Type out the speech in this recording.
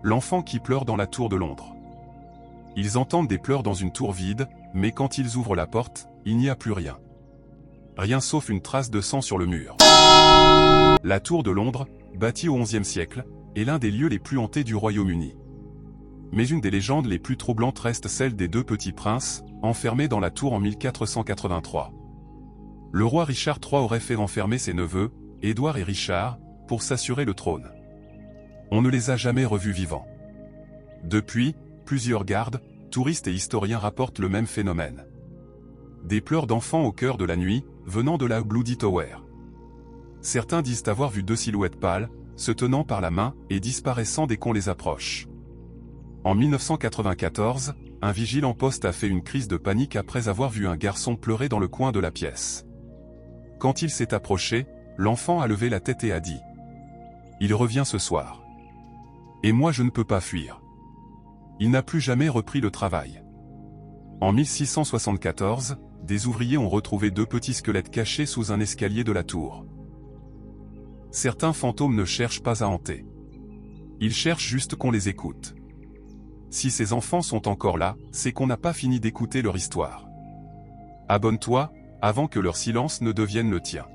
L'enfant qui pleure dans la tour de Londres. Ils entendent des pleurs dans une tour vide, mais quand ils ouvrent la porte, il n'y a plus rien. Rien sauf une trace de sang sur le mur. La tour de Londres, bâtie au XIe siècle, est l'un des lieux les plus hantés du Royaume-Uni. Mais une des légendes les plus troublantes reste celle des deux petits princes, enfermés dans la tour en 1483. Le roi Richard III aurait fait enfermer ses neveux, Édouard et Richard, pour s'assurer le trône. On ne les a jamais revus vivants. Depuis, plusieurs gardes, touristes et historiens rapportent le même phénomène. Des pleurs d'enfants au cœur de la nuit, venant de la Bloody Tower. Certains disent avoir vu deux silhouettes pâles, se tenant par la main et disparaissant dès qu'on les approche. En 1994, un vigile en poste a fait une crise de panique après avoir vu un garçon pleurer dans le coin de la pièce. Quand il s'est approché, l'enfant a levé la tête et a dit « Il revient ce soir. Et moi je ne peux pas fuir. » Il n'a plus jamais repris le travail. En 1674, des ouvriers ont retrouvé deux petits squelettes cachés sous un escalier de la tour. Certains fantômes ne cherchent pas à hanter. Ils cherchent juste qu'on les écoute. Si ces enfants sont encore là, c'est qu'on n'a pas fini d'écouter leur histoire. Abonne-toi, avant que leur silence ne devienne le tien.